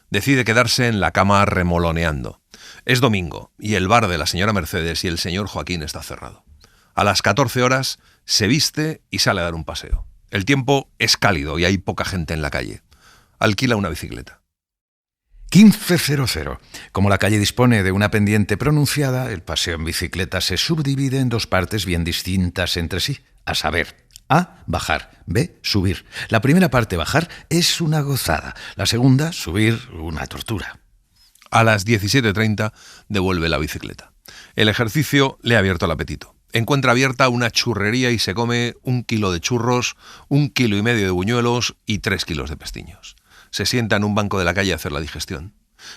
Decide quedarse en la cama remoloneando. Es domingo y el bar de la señora Mercedes y el señor Joaquín está cerrado. A las 14 horas se viste y sale a dar un paseo. El tiempo es cálido y hay poca gente en la calle. Alquila una bicicleta. 15:00. Como la calle dispone de una pendiente pronunciada, el paseo en bicicleta se subdivide en dos partes bien distintas entre sí. A saber, A, bajar, B, subir. La primera parte, bajar, es una gozada. La segunda, subir, una tortura. A las 17:30 devuelve la bicicleta. El ejercicio le ha abierto el apetito. Encuentra abierta una churrería y se come 1 kilo de churros, 1,5 kilos de buñuelos y 3 kilos de pestiños. Se sienta en un banco de la calle a hacer la digestión.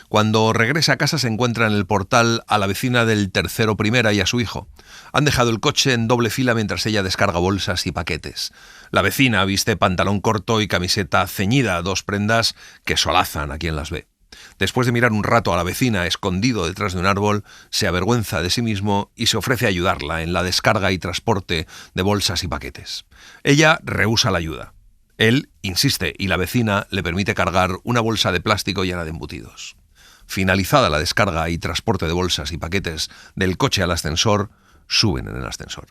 Cuando regresa a casa se encuentra en el portal a la vecina del tercero primera y a su hijo. Han dejado el coche en doble fila mientras ella descarga bolsas y paquetes. La vecina viste pantalón corto y camiseta ceñida, 2 prendas que solazan a quien las ve. Después de mirar un rato a la vecina escondido detrás de un árbol, se avergüenza de sí mismo y se ofrece a ayudarla en la descarga y transporte de bolsas y paquetes. Ella rehúsa la ayuda. Él insiste y la vecina le permite cargar una bolsa de plástico llena de embutidos. Finalizada la descarga y transporte de bolsas y paquetes del coche al ascensor, suben en el ascensor.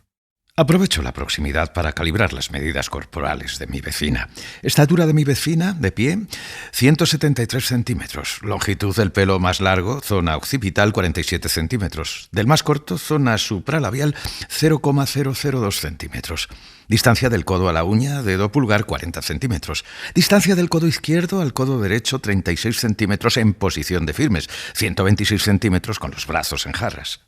Aprovecho la proximidad para calibrar las medidas corporales de mi vecina. Estatura de mi vecina, de pie, 173 centímetros. Longitud del pelo más largo, zona occipital, 47 centímetros. Del más corto, zona supralabial, 0,002 centímetros. Distancia del codo a la uña, dedo pulgar, 40 centímetros. Distancia del codo izquierdo al codo derecho, 36 centímetros en posición de firmes. 126 centímetros con los brazos en jarras.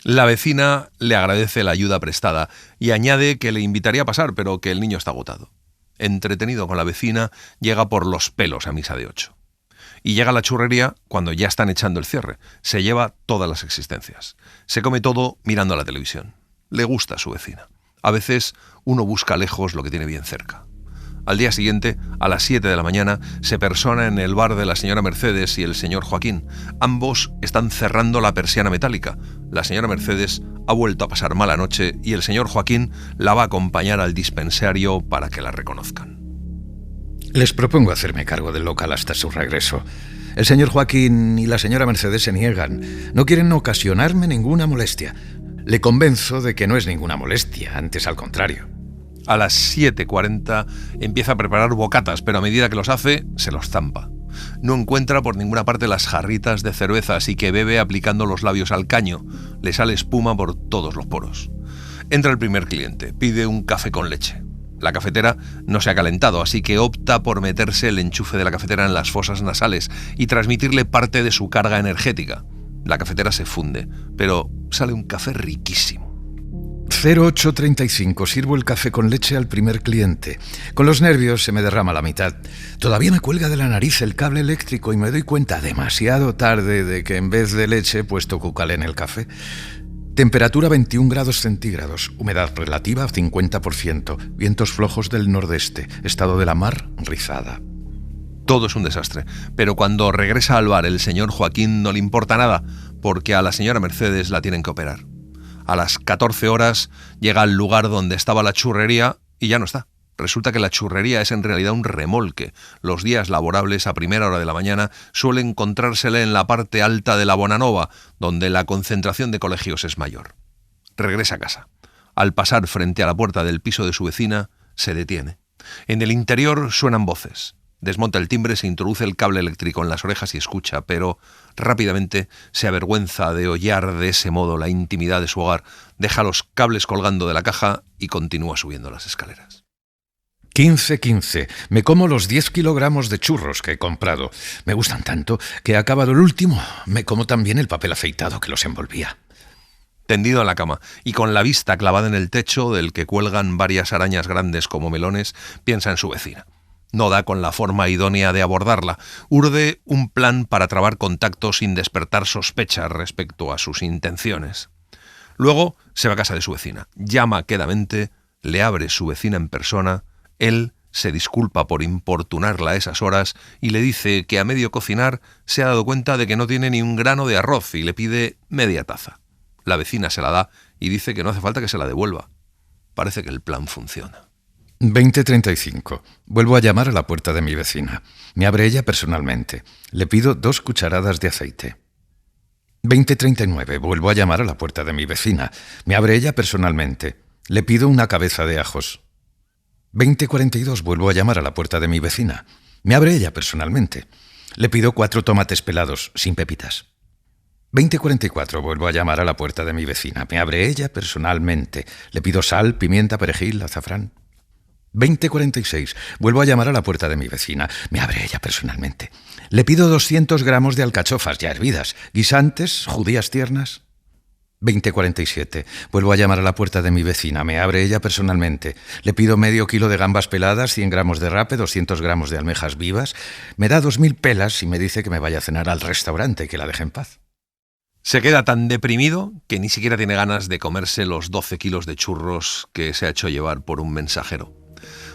La vecina le agradece la ayuda prestada y añade que le invitaría a pasar, pero que el niño está agotado. Entretenido con la vecina, llega por los pelos a misa de 8. Y llega a la churrería cuando ya están echando el cierre. Se lleva todas las existencias. Se come todo mirando a la televisión. Le gusta a su vecina. A veces uno busca lejos lo que tiene bien cerca. Al día siguiente, a las 7 de la mañana, se persona en el bar de la señora Mercedes y el señor Joaquín. Ambos están cerrando la persiana metálica. La señora Mercedes ha vuelto a pasar mala noche y el señor Joaquín la va a acompañar al dispensario para que la reconozcan. Les propongo hacerme cargo del local hasta su regreso. El señor Joaquín y la señora Mercedes se niegan. No quieren ocasionarme ninguna molestia. Le convenzo de que no es ninguna molestia, antes al contrario. A las 7:40 empieza a preparar bocatas, pero a medida que los hace, se los zampa. No encuentra por ninguna parte las jarritas de cerveza, así que bebe aplicando los labios al caño. Le sale espuma por todos los poros. Entra el primer cliente, pide un café con leche. La cafetera no se ha calentado, así que opta por meterse el enchufe de la cafetera en las fosas nasales y transmitirle parte de su carga energética. La cafetera se funde, pero sale un café riquísimo. 0835, sirvo el café con leche al primer cliente. Con los nervios se me derrama la mitad. Todavía me cuelga de la nariz el cable eléctrico y me doy cuenta demasiado tarde de que en vez de leche he puesto cucalé en el café. Temperatura 21 grados centígrados, humedad relativa 50%, vientos flojos del nordeste, estado de la mar rizada. Todo es un desastre, pero cuando regresa al bar el señor Joaquín no le importa nada, porque a la señora Mercedes la tienen que operar. A las 14 horas llega al lugar donde estaba la churrería y ya no está. Resulta que la churrería es en realidad un remolque. Los días laborables a primera hora de la mañana suele encontrársele en la parte alta de la Bonanova, donde la concentración de colegios es mayor. Regresa a casa. Al pasar frente a la puerta del piso de su vecina, se detiene. En el interior suenan voces. Desmonta el timbre, se introduce el cable eléctrico en las orejas y escucha, pero rápidamente se avergüenza de hollar de ese modo la intimidad de su hogar, deja los cables colgando de la caja y continúa subiendo las escaleras. 15. Me como los 10 kilogramos de churros que he comprado. Me gustan tanto que he acabado el último. Me como también el papel afeitado que los envolvía. Tendido en la cama y con la vista clavada en el techo del que cuelgan varias arañas grandes como melones, piensa en su vecina. No da con la forma idónea de abordarla. Urde un plan para trabar contacto sin despertar sospechas respecto a sus intenciones. Luego se va a casa de su vecina. Llama quedamente, le abre su vecina en persona. Él se disculpa por importunarla a esas horas y le dice que a medio cocinar se ha dado cuenta de que no tiene ni un grano de arroz y le pide media taza. La vecina se la da y dice que no hace falta que se la devuelva. Parece que el plan funciona. 20:35. Vuelvo a llamar a la puerta de mi vecina. Me abre ella personalmente. Le pido 2 cucharadas de aceite. 20:39. Vuelvo a llamar a la puerta de mi vecina. Me abre ella personalmente. Le pido una cabeza de ajos. 20:42. Vuelvo a llamar a la puerta de mi vecina. Me abre ella personalmente. Le pido 4 tomates pelados, sin pepitas. 20:44. Vuelvo a llamar a la puerta de mi vecina. Me abre ella personalmente. Le pido sal, pimienta, perejil, azafrán. 20:46. Vuelvo a llamar a la puerta de mi vecina. Me abre ella personalmente. Le pido 200 gramos de alcachofas ya hervidas, guisantes, judías tiernas. 20:47. Vuelvo a llamar a la puerta de mi vecina. Me abre ella personalmente. Le pido medio kilo de gambas peladas, 100 gramos de rape, 200 gramos de almejas vivas. Me da 2000 pelas y me dice que me vaya a cenar al restaurante y que la deje en paz. Se queda tan deprimido que ni siquiera tiene ganas de comerse los 12 kilos de churros que se ha hecho llevar por un mensajero.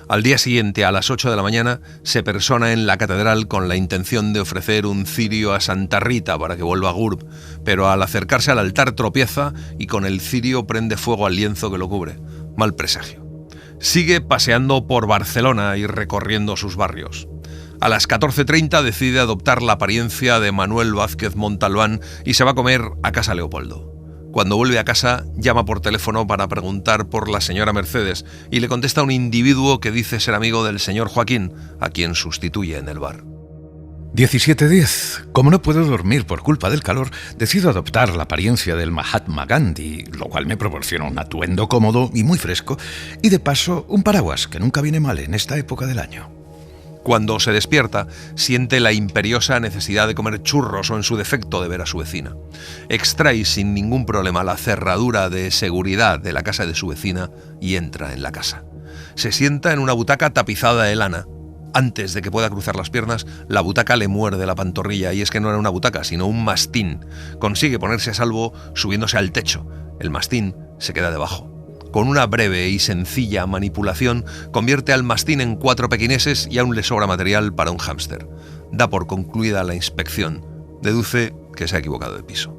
Al día siguiente, a las 8 de la mañana, se persona en la catedral con la intención de ofrecer un cirio a Santa Rita para que vuelva a Gurb, pero al acercarse al altar tropieza y con el cirio prende fuego al lienzo que lo cubre. Mal presagio. Sigue paseando por Barcelona y recorriendo sus barrios. A las 14:30 decide adoptar la apariencia de Manuel Vázquez Montalbán y se va a comer a casa Leopoldo. Cuando vuelve a casa, llama por teléfono para preguntar por la señora Mercedes y le contesta un individuo que dice ser amigo del señor Joaquín, a quien sustituye en el bar. 17:10. Como no puedo dormir por culpa del calor, decido adoptar la apariencia del Mahatma Gandhi, lo cual me proporciona un atuendo cómodo y muy fresco, y de paso un paraguas, que nunca viene mal en esta época del año. Cuando se despierta, siente la imperiosa necesidad de comer churros o, en su defecto, de ver a su vecina. Extrae sin ningún problema la cerradura de seguridad de la casa de su vecina y entra en la casa. Se sienta en una butaca tapizada de lana. Antes de que pueda cruzar las piernas, la butaca le muerde la pantorrilla, y es que no era una butaca, sino un mastín. Consigue ponerse a salvo subiéndose al techo. El mastín se queda debajo. Con una breve y sencilla manipulación, convierte al mastín en 4 pequineses y aún le sobra material para un hámster. Da por concluida la inspección. Deduce que se ha equivocado de piso.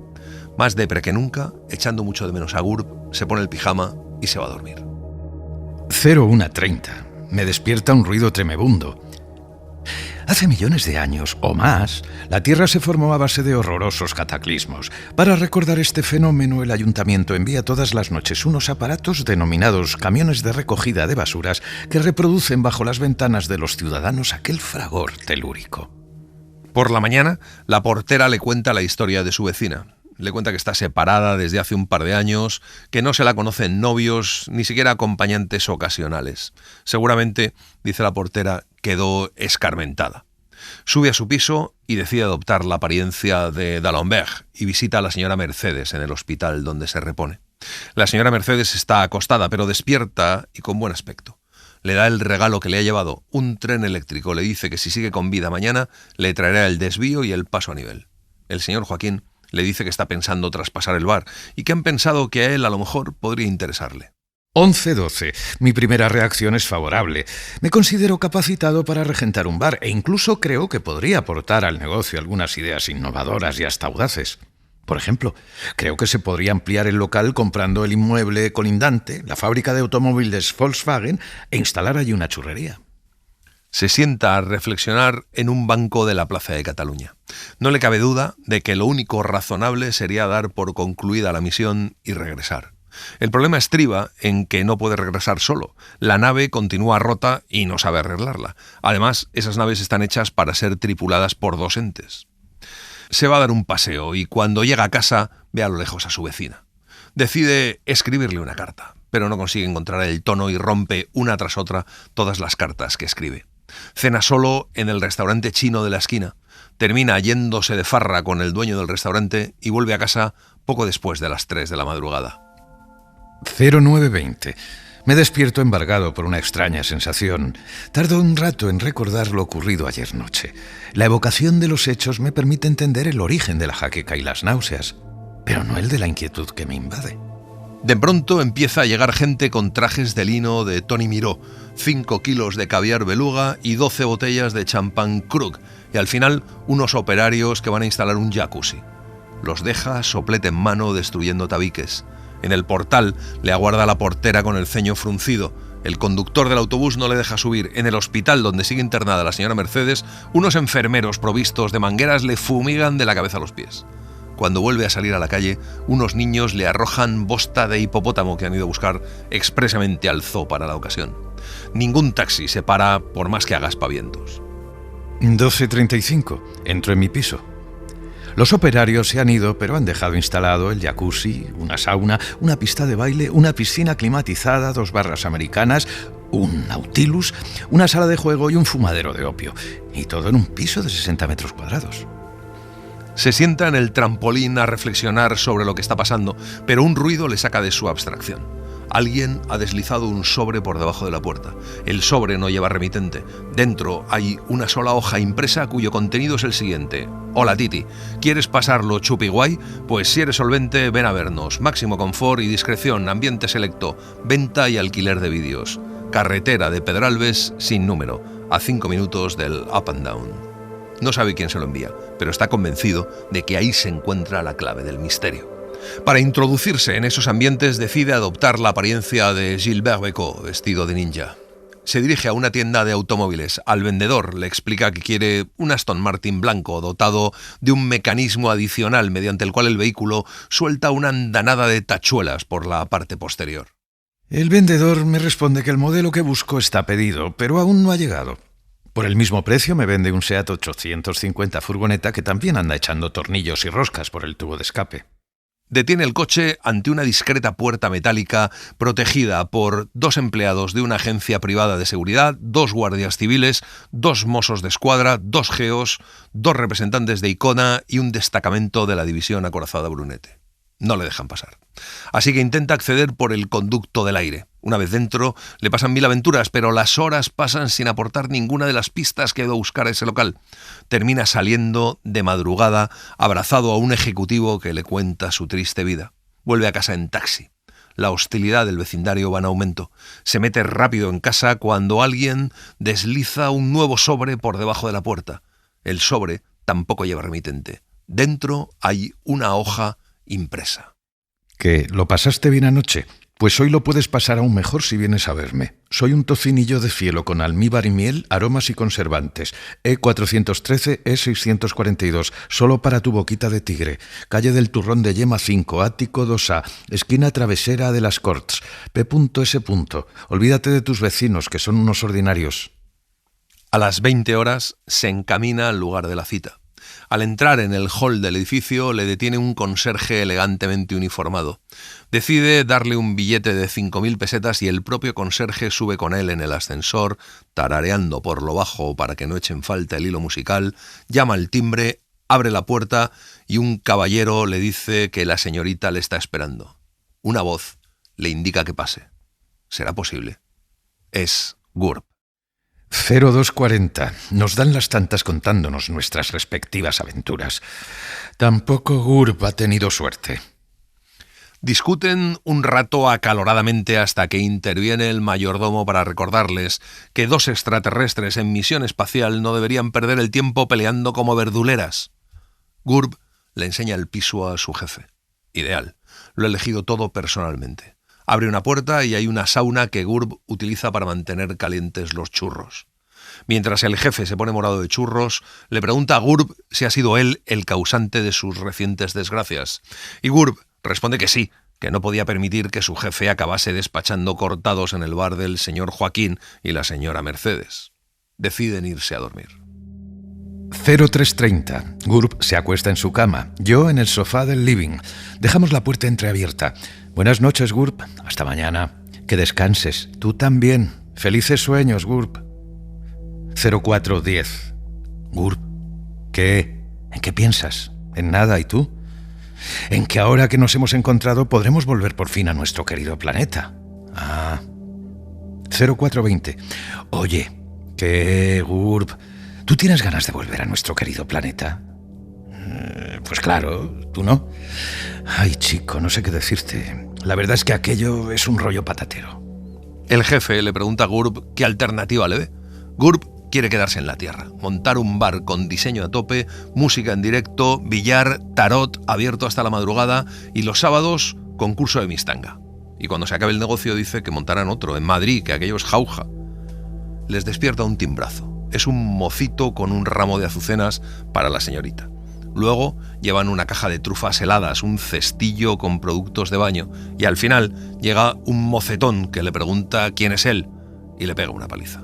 Más depre que nunca, echando mucho de menos a Gurb, se pone el pijama y se va a dormir. 01:30. Me despierta un ruido tremebundo. Hace millones de años, o más, la Tierra se formó a base de horrorosos cataclismos. Para recordar este fenómeno, el ayuntamiento envía todas las noches unos aparatos denominados camiones de recogida de basuras que reproducen bajo las ventanas de los ciudadanos aquel fragor telúrico. Por la mañana, la portera le cuenta la historia de su vecina. Le cuenta que está separada desde hace un par de años, que no se la conocen novios, ni siquiera acompañantes ocasionales. Seguramente, dice la portera, quedó escarmentada. Sube a su piso y decide adoptar la apariencia de D'Alembert y visita a la señora Mercedes en el hospital donde se repone. La señora Mercedes está acostada, pero despierta y con buen aspecto. Le da el regalo que le ha llevado, un tren eléctrico. Le dice que si sigue con vida mañana, le traerá el desvío y el paso a nivel. El señor Joaquín le dice que está pensando traspasar el bar y que han pensado que a él a lo mejor podría interesarle. 11:12. Mi primera reacción es favorable. Me considero capacitado para regentar un bar e incluso creo que podría aportar al negocio algunas ideas innovadoras y hasta audaces. Por ejemplo, creo que se podría ampliar el local comprando el inmueble colindante, la fábrica de automóviles Volkswagen, e instalar allí una churrería. Se sienta a reflexionar en un banco de la Plaza de Cataluña. No le cabe duda de que lo único razonable sería dar por concluida la misión y regresar. El problema estriba en que no puede regresar solo. La nave continúa rota y no sabe arreglarla. Además, esas naves están hechas para ser tripuladas por 2 entes. Se va a dar un paseo y cuando llega a casa ve a lo lejos a su vecina. Decide escribirle una carta, pero no consigue encontrar el tono y rompe una tras otra todas las cartas que escribe. Cena solo en el restaurante chino de la esquina, termina yéndose de farra con el dueño del restaurante y vuelve a casa poco después de las 3 de la madrugada. 09:20. Me despierto embargado por una extraña sensación. Tardo un rato en recordar lo ocurrido ayer noche. La evocación de los hechos me permite entender el origen de la jaqueca y las náuseas, pero no el de la inquietud que me invade. De pronto empieza a llegar gente con trajes de lino de Tony Miró, 5 kilos de caviar beluga y 12 botellas de champán Krug, y al final unos operarios que van a instalar un jacuzzi. Los deja soplete en mano destruyendo tabiques. En el portal le aguarda la portera con el ceño fruncido. El conductor del autobús no le deja subir. En el hospital donde sigue internada la señora Mercedes, unos enfermeros provistos de mangueras le fumigan de la cabeza a los pies. Cuando vuelve a salir a la calle, unos niños le arrojan bosta de hipopótamo que han ido a buscar expresamente al zoo para la ocasión. Ningún taxi se para por más que haga aspavientos. 12:35. Entro en mi piso. Los operarios se han ido, pero han dejado instalado el jacuzzi, una sauna, una pista de baile, una piscina climatizada, 2 barras americanas, un Nautilus, una sala de juego y un fumadero de opio. Y todo en un piso de 60 metros cuadrados. Se sienta en el trampolín a reflexionar sobre lo que está pasando, pero un ruido le saca de su abstracción. Alguien ha deslizado un sobre por debajo de la puerta. El sobre no lleva remitente. Dentro hay una sola hoja impresa cuyo contenido es el siguiente. Hola Titi, ¿quieres pasarlo chupi guay? Pues si eres solvente, ven a vernos. Máximo confort y discreción, ambiente selecto, venta y alquiler de vídeos. Carretera de Pedralbes sin número, a 5 minutos del Up and Down. No sabe quién se lo envía, pero está convencido de que ahí se encuentra la clave del misterio. Para introducirse en esos ambientes decide adoptar la apariencia de Gilbert Bécaud, vestido de ninja. Se dirige a una tienda de automóviles. Al vendedor le explica que quiere un Aston Martin blanco dotado de un mecanismo adicional mediante el cual el vehículo suelta una andanada de tachuelas por la parte posterior. El vendedor me responde que el modelo que busco está pedido, pero aún no ha llegado. Por el mismo precio me vende un Seat 850 furgoneta que también anda echando tornillos y roscas por el tubo de escape. Detiene el coche ante una discreta puerta metálica protegida por 2 empleados de una agencia privada de seguridad, 2 guardias civiles, 2 mozos de escuadra, 2 geos, 2 representantes de Icona y un destacamento de la división acorazada Brunete. No le dejan pasar. Así que intenta acceder por el conducto del aire. Una vez dentro, le pasan 1000 aventuras, pero las horas pasan sin aportar ninguna de las pistas que ha ido a buscar a ese local. Termina saliendo de madrugada, abrazado a un ejecutivo que le cuenta su triste vida. Vuelve a casa en taxi. La hostilidad del vecindario va en aumento. Se mete rápido en casa cuando alguien desliza un nuevo sobre por debajo de la puerta. El sobre tampoco lleva remitente. Dentro hay una hoja impresa. ¿Qué? ¿Lo pasaste bien anoche? Pues hoy lo puedes pasar aún mejor si vienes a verme. Soy un tocinillo de cielo con almíbar y miel, aromas y conservantes. E413, E642, solo para tu boquita de tigre. Calle del Turrón de Yema 5, Ático 2A, esquina Travesera de las Corts, P.S. Olvídate de tus vecinos, que son unos ordinarios. A las 20 horas se encamina al lugar de la cita. Al entrar en el hall del edificio le detiene un conserje elegantemente uniformado. Decide darle un billete de 5.000 pesetas y el propio conserje sube con él en el ascensor, tarareando por lo bajo para que no echen falta el hilo musical, llama al timbre, abre la puerta y un caballero le dice que la señorita le está esperando. Una voz le indica que pase. ¿Será posible? Es GURB. 0240. Nos dan las tantas contándonos nuestras respectivas aventuras. Tampoco GURB ha tenido suerte. Discuten un rato acaloradamente hasta que interviene el mayordomo para recordarles que 2 extraterrestres en misión espacial no deberían perder el tiempo peleando como verduleras. GURB le enseña el piso a su jefe. Ideal. Lo ha elegido todo personalmente. Abre una puerta y hay una sauna que GURB utiliza para mantener calientes los churros. Mientras el jefe se pone morado de churros, le pregunta a GURB si ha sido él el causante de sus recientes desgracias. Y GURB responde que sí, que no podía permitir que su jefe acabase despachando cortados en el bar del señor Joaquín y la señora Mercedes. Deciden irse a dormir. 03:30. GURB se acuesta en su cama, yo en el sofá del living. Dejamos la puerta entreabierta. Buenas noches, GURB. Hasta mañana. Que descanses. Tú también. Felices sueños, GURB. 04:10. GURB. ¿Qué? ¿En qué piensas? En nada, ¿y tú? En que ahora que nos hemos encontrado podremos volver por fin a nuestro querido planeta. 04:20. Oye, ¿qué, GURB? ¿Tú tienes ganas de volver a nuestro querido planeta? Pues claro, ¿tú no? Ay, chico, no sé qué decirte. La verdad es que aquello es un rollo patatero. El jefe le pregunta a GURB qué alternativa le ve. GURB quiere quedarse en la Tierra, montar un bar con diseño a tope, música en directo, billar, tarot abierto hasta la madrugada y los sábados concurso de mistanga. Y cuando se acabe el negocio dice que montarán otro en Madrid, que aquello es jauja. Les despierta un timbrazo. Es un mocito con un ramo de azucenas para la señorita. Luego llevan una caja de trufas heladas, un cestillo con productos de baño y al final llega un mocetón que le pregunta quién es él y le pega una paliza.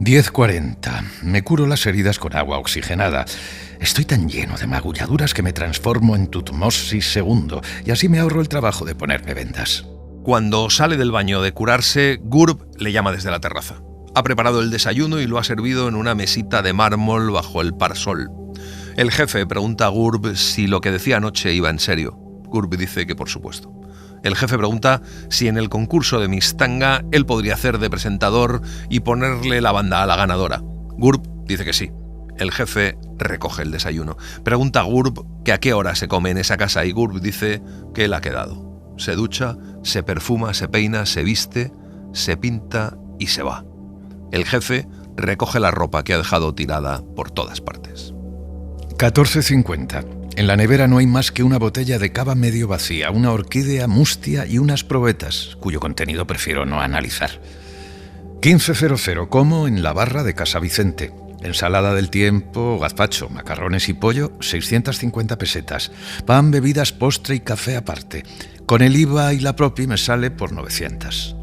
10:40. Me curo las heridas con agua oxigenada. Estoy tan lleno de magulladuras que me transformo en Tutmosis II y así me ahorro el trabajo de ponerme vendas. Cuando sale del baño de curarse, GURB le llama desde la terraza. Ha preparado el desayuno y lo ha servido en una mesita de mármol bajo el parsol. El jefe pregunta a GURB si lo que decía anoche iba en serio. GURB dice que por supuesto. El jefe pregunta si en el concurso de mistanga él podría hacer de presentador y ponerle la banda a la ganadora. GURB dice que sí. El jefe recoge el desayuno. Pregunta a GURB que a qué hora se come en esa casa y GURB dice que él ha quedado. Se ducha, se perfuma, se peina, se viste, se pinta y se va. El jefe recoge la ropa que ha dejado tirada por todas partes. 14:50. En la nevera no hay más que una botella de cava medio vacía, una orquídea mustia y unas probetas, cuyo contenido prefiero no analizar. 15:00. Como en la barra de Casa Vicente. Ensalada del tiempo, gazpacho, macarrones y pollo, 650 pesetas. Pan, bebidas, postre y café aparte. Con el IVA y la propi me sale por 900.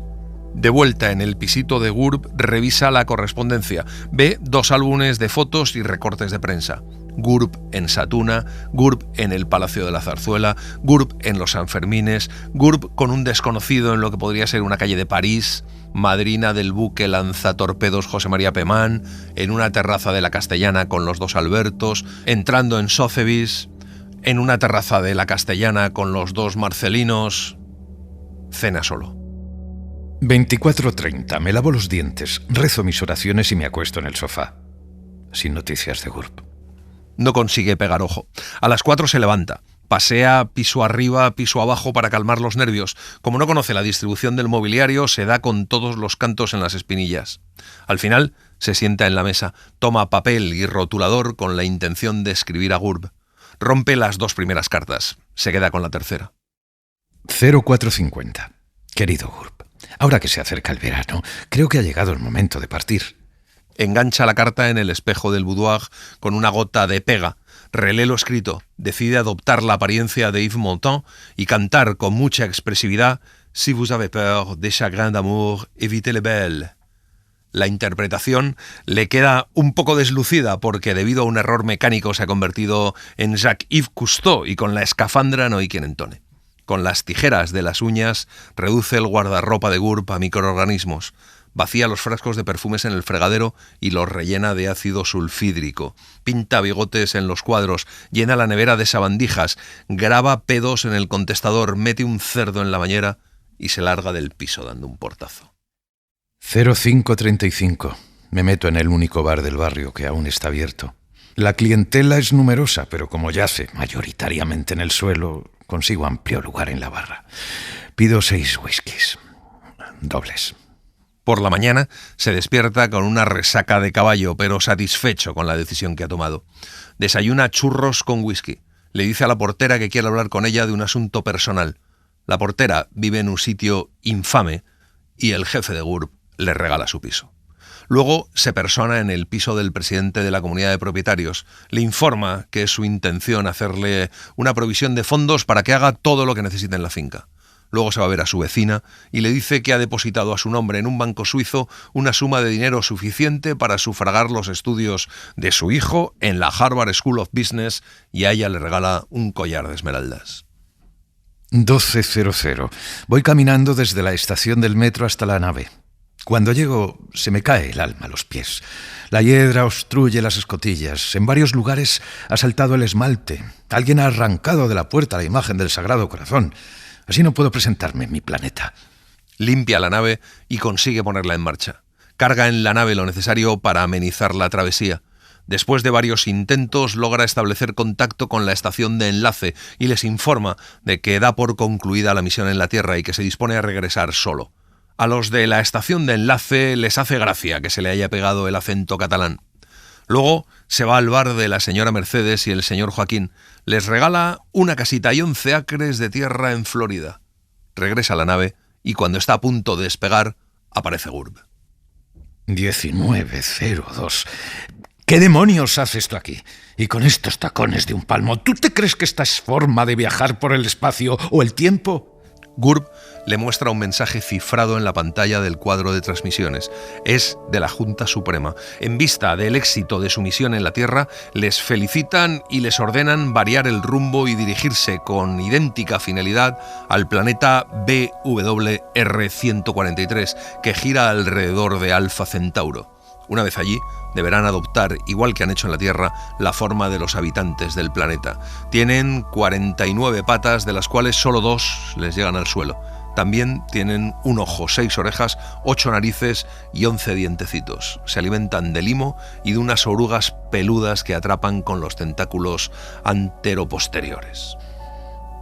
De vuelta en el pisito de GURB, revisa la correspondencia. Ve 2 álbumes de fotos y recortes de prensa. GURB en Satuna, GURB en el Palacio de la Zarzuela, GURB en los Sanfermines, GURB con un desconocido en lo que podría ser una calle de París, madrina del buque lanzatorpedos José María Pemán, en una terraza de la Castellana con los 2 Albertos, entrando en Sotheby's, en una terraza de la Castellana con los 2 Marcelinos. Cena solo. 24:30. Me lavo los dientes, rezo mis oraciones y me acuesto en el sofá. Sin noticias de GURB. No consigue pegar ojo. A las 4 se levanta. Pasea piso arriba, piso abajo para calmar los nervios. Como no conoce la distribución del mobiliario, se da con todos los cantos en las espinillas. Al final, se sienta en la mesa, toma papel y rotulador con la intención de escribir a GURB. Rompe las 2 primeras cartas. Se queda con la tercera. 04:50. Querido GURB, ahora que se acerca el verano, creo que ha llegado el momento de partir. Engancha la carta en el espejo del boudoir con una gota de pega, relee lo escrito, decide adoptar la apariencia de Yves Montand y cantar con mucha expresividad «Si vous avez peur des chagrins d'amour, évitez les belles». La interpretación le queda un poco deslucida porque debido a un error mecánico se ha convertido en Jacques-Yves Cousteau y con la escafandra no hay quien entone. Con las tijeras de las uñas reduce el guardarropa de GURB a microorganismos. Vacía los frascos de perfumes en el fregadero y los rellena de ácido sulfídrico. Pinta bigotes en los cuadros, llena la nevera de sabandijas, graba pedos en el contestador, mete un cerdo en la bañera y se larga del piso dando un portazo. 05:35. Me meto en el único bar del barrio que aún está abierto. La clientela es numerosa, pero como yace mayoritariamente en el suelo, consigo amplio lugar en la barra. Pido 6 whiskies. Dobles. Por la mañana se despierta con una resaca de caballo, pero satisfecho con la decisión que ha tomado. Desayuna churros con whisky. Le dice a la portera que quiere hablar con ella de un asunto personal. La portera vive en un sitio infame y el jefe de GURB le regala su piso. Luego se persona en el piso del presidente de la comunidad de propietarios. Le informa que es su intención hacerle una provisión de fondos para que haga todo lo que necesite en la finca. Luego se va a ver a su vecina y le dice que ha depositado a su nombre en un banco suizo una suma de dinero suficiente para sufragar los estudios de su hijo en la Harvard School of Business, y a ella le regala un collar de esmeraldas. 12:00. Voy caminando desde la estación del metro hasta la nave. Cuando llego, se me cae el alma a los pies. La hiedra obstruye las escotillas. En varios lugares ha saltado el esmalte. Alguien ha arrancado de la puerta la imagen del Sagrado Corazón. Así no puedo presentarme en mi planeta. Limpia la nave y consigue ponerla en marcha. Carga en la nave lo necesario para amenizar la travesía. Después de varios intentos, logra establecer contacto con la estación de enlace y les informa de que da por concluida la misión en la Tierra y que se dispone a regresar solo. A los de la estación de enlace les hace gracia que se le haya pegado el acento catalán. Luego se va al bar de la señora Mercedes y el señor Joaquín. Les regala una casita y 11 acres de tierra en Florida. Regresa a la nave y cuando está a punto de despegar, aparece Gurb. 19:02. ¿Qué demonios hace esto aquí? Y con estos tacones de un palmo, ¿tú te crees que esta es forma de viajar por el espacio o el tiempo? Gurb le muestra un mensaje cifrado en la pantalla del cuadro de transmisiones. Es de la Junta Suprema. En vista del éxito de su misión en la Tierra, les felicitan y les ordenan variar el rumbo y dirigirse con idéntica finalidad al planeta BWR-143, que gira alrededor de Alfa Centauro. Una vez allí, deberán adoptar, igual que han hecho en la Tierra, la forma de los habitantes del planeta. Tienen 49 patas, de las cuales solo 2 les llegan al suelo. También tienen un ojo, 6 orejas, 8 narices y 11 dientecitos. Se alimentan de limo y de unas orugas peludas que atrapan con los tentáculos anteroposteriores.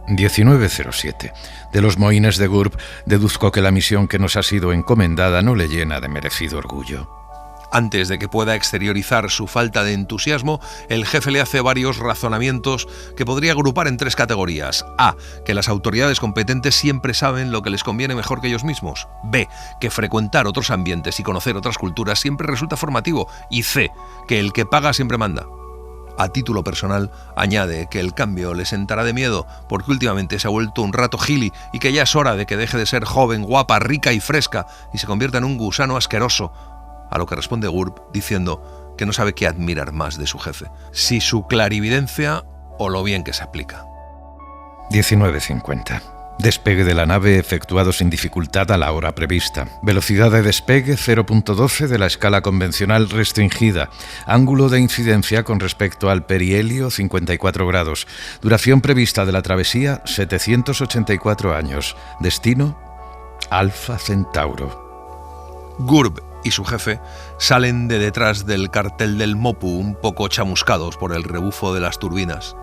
19:07. De los mohines de Gurb deduzco que la misión que nos ha sido encomendada no le llena de merecido orgullo. Antes de que pueda exteriorizar su falta de entusiasmo, el jefe le hace varios razonamientos que podría agrupar en 3 categorías. A. Que las autoridades competentes siempre saben lo que les conviene mejor que ellos mismos. B. Que frecuentar otros ambientes y conocer otras culturas siempre resulta formativo. Y C. Que el que paga siempre manda. A título personal, añade que el cambio le sentará de miedo porque últimamente se ha vuelto un rato gili y que ya es hora de que deje de ser joven, guapa, rica y fresca y se convierta en un gusano asqueroso. A lo que responde Gurb diciendo que no sabe qué admirar más de su jefe, si su clarividencia o lo bien que se aplica. 19:50. Despegue de la nave efectuado sin dificultad a la hora prevista. Velocidad de despegue 0.12 de la escala convencional restringida. Ángulo de incidencia con respecto al perihelio 54 grados. Duración prevista de la travesía 784 años. Destino Alfa Centauro. Gurb y su jefe salen de detrás del cartel del Mopu un poco chamuscados por el rebufo de las turbinas.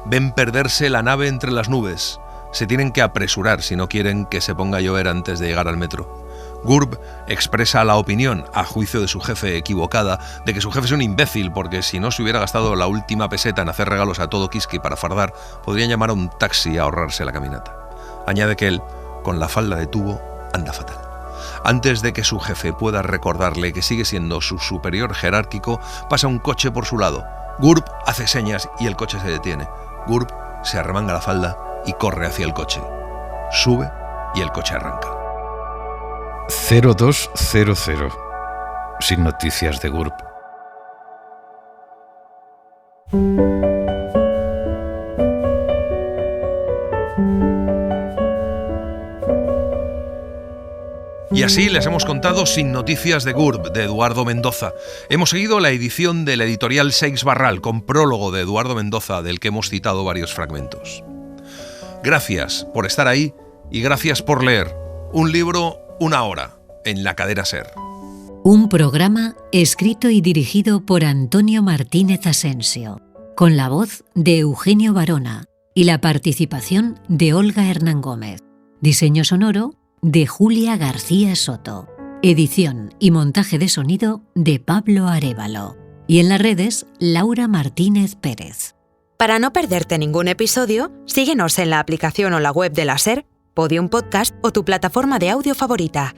Ven perderse la nave entre las nubes. Se tienen que apresurar si no quieren que se ponga a llover antes de llegar al metro. Gurb expresa la opinión, a juicio de su jefe equivocada, de que su jefe es un imbécil porque si no se hubiera gastado la última peseta en hacer regalos a todo Kiski para fardar, podrían llamar a un taxi y ahorrarse la caminata. Añade que él, con la falda de tubo, anda fatal. Antes de que su jefe pueda recordarle que sigue siendo su superior jerárquico, pasa un coche por su lado. Gurb hace señas y el coche se detiene. Gurb se arremanga la falda y corre hacia el coche. Sube y el coche arranca. 02:00. Sin noticias de Gurb. Y así les hemos contado Sin noticias de Gurb, de Eduardo Mendoza. Hemos seguido la edición de la editorial Seix Barral, con prólogo de Eduardo Mendoza, del que hemos citado varios fragmentos. Gracias por estar ahí y gracias por leer. Un libro, una hora, en la cadena SER. Un programa escrito y dirigido por Antonio Martínez Asensio, con la voz de Eugenio Barona y la participación de Olga Hernán Gómez. Diseño sonoro de Julia García Soto. Edición y montaje de sonido de Pablo Arévalo. Y en las redes, Laura Martínez Pérez. Para no perderte ningún episodio, síguenos en la aplicación o la web de la SER, Podium Podcast o tu plataforma de audio favorita.